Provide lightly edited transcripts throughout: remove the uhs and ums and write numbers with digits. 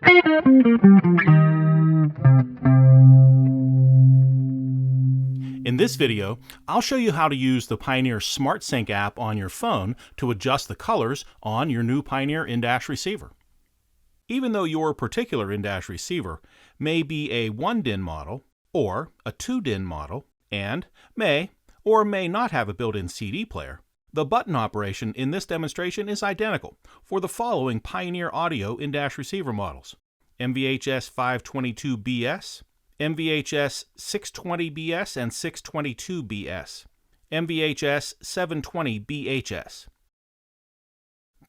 In this video, I'll show you how to use the Pioneer SmartSync app on your phone to adjust the colors on your new Pioneer in-dash receiver. Even though your particular in-dash receiver may be a 1-DIN model or a 2-DIN model and may or may not have a built-in CD player, the button operation in this demonstration is identical for the following Pioneer Audio in-dash receiver models: FH-S722BS, FH-S722BS and 622BS, FH-S720BHS,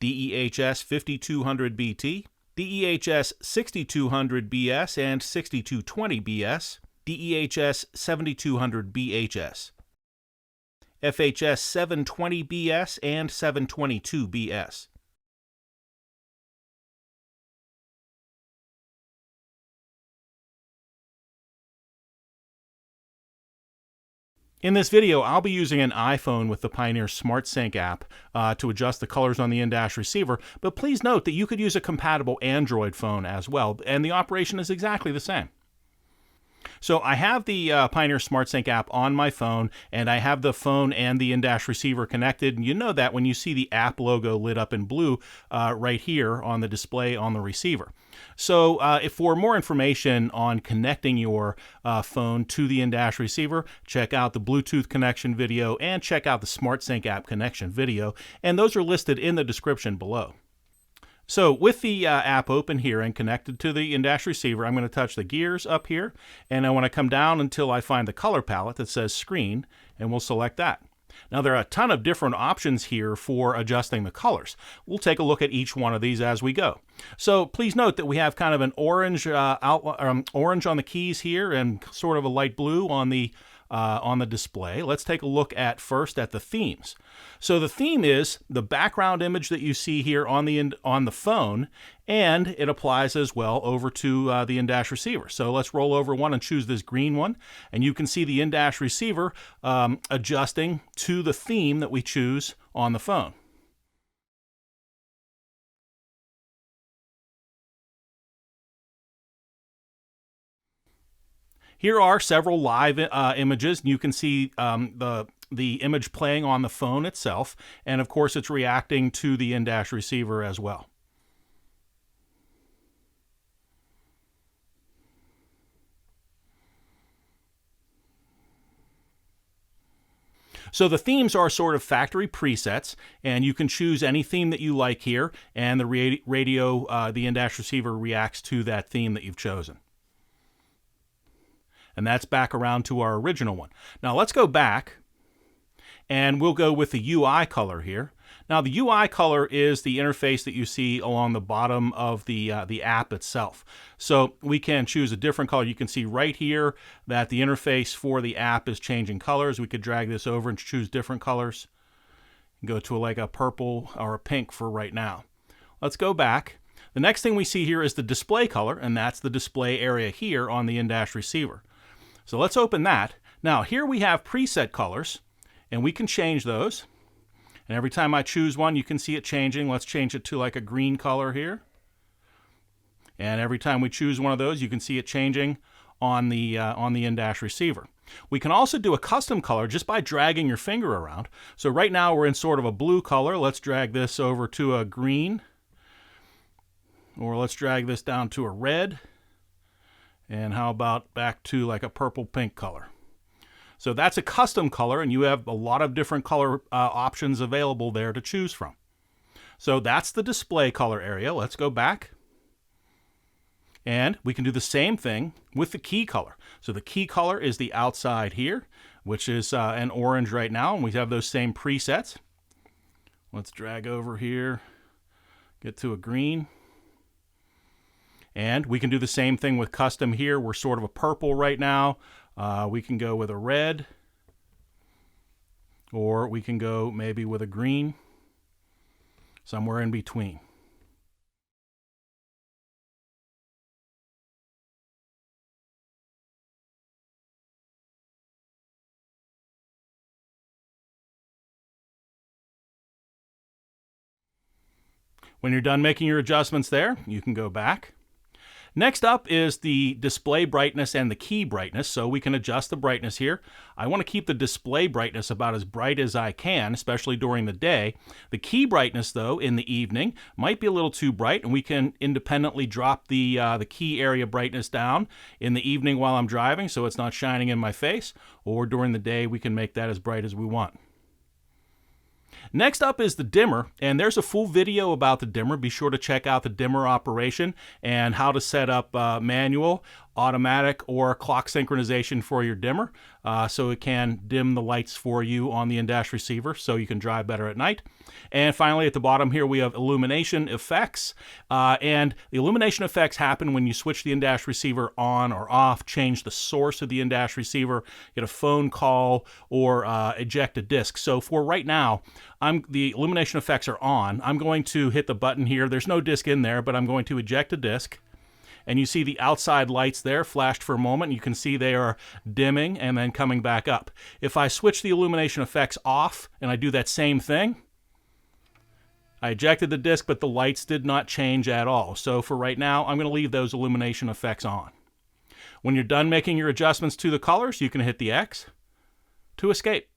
DEH-S 5200BT, DEH-S 6200BS and 6220BS, DEH-S 7200BHS, FH-S 720BS and 722BS. In this video, I'll be using an iPhone with the Pioneer SmartSync app to adjust the colors on the in-dash receiver, but please note that you could use a compatible Android phone as well, and the operation is exactly the same. So I have the Pioneer SmartSync app on my phone, and I have the phone and the in-dash receiver connected. And you know that when you see the app logo lit up in blue right here on the display on the receiver. So if for more information on connecting your phone to the in-dash receiver, check out the Bluetooth connection video and check out the SmartSync app connection video. And those are listed in the description below. So with the app open here and connected to the in-dash receiver, I'm going to touch the gears up here, and I want to come down until I find the color palette that says screen, and we'll select that. Now there are a ton of different options here for adjusting the colors. We'll take a look at each one of these as we go. So please note that we have kind of an orange orange on the keys here and sort of a light blue on the display. Let's take a look at first at the themes. So the theme is the background image that you see here on the phone, and it applies as well over to the in-dash receiver. So let's roll over one and choose this green one, and you can see the in-dash receiver adjusting to the theme that we choose on the phone. Here are several live images. You can see the image playing on the phone itself, and of course it's reacting to the in-dash receiver as well. So the themes are sort of factory presets, and you can choose any theme that you like here, and the the in-dash receiver reacts to that theme that you've chosen. And that's back around to our original one. Now let's go back, and we'll go with the UI color here. Now the UI color is the interface that you see along the bottom of the app itself. So we can choose a different color. You can see right here that the interface for the app is changing colors. We could drag this over and choose different colors. Go to like a purple or a pink for right now. Let's go back. The next thing we see here is the display color, and that's the display area here on the in-dash receiver. So let's open that. Now here we have preset colors, and we can change those. And every time I choose one, you can see it changing. Let's change it to like a green color here. And every time we choose one of those, you can see it changing on the in-dash receiver. We can also do a custom color just by dragging your finger around. So right now we're in sort of a blue color. Let's drag this over to a green, or let's drag this down to a red. And how about back to like a purple pink color? So that's a custom color, and you have a lot of different color options available there to choose from. So that's the display color area. Let's go back. And we can do the same thing with the key color. So the key color is the outside here, which is an orange right now, and we have those same presets. Let's drag over here, get to a green. And we can do the same thing with custom here. We're sort of a purple right now. We can go with a red, or we can go maybe with a green, somewhere in between. When you're done making your adjustments there, you can go back. Next up is the display brightness and the key brightness, so we can adjust the brightness here. I want to keep the display brightness about as bright as I can, especially during the day. The key brightness, though, in the evening might be a little too bright, and we can independently drop the key area brightness down in the evening while I'm driving so it's not shining in my face, or during the day we can make that as bright as we want. Next up is the dimmer, and there's a full video about the dimmer. Be sure to check out the dimmer operation and how to set up manual, automatic, or clock synchronization for your dimmer so it can dim the lights for you on the in-dash receiver so you can drive better at night. And finally, at the bottom here, we have Illumination Effects. And the Illumination Effects happen when you switch the in-dash receiver on or off, change the source of the in-dash receiver, get a phone call, or eject a disc. So for right now, the Illumination Effects are on. I'm going to hit the button here. There's no disc in there, but I'm going to eject a disc. And you see the outside lights there flashed for a moment. You can see they are dimming and then coming back up. If I switch the Illumination Effects off and I do that same thing, I ejected the disc, but the lights did not change at all. So for right now, I'm going to leave those Illumination Effects on. When you're done making your adjustments to the colors, you can hit the X to escape.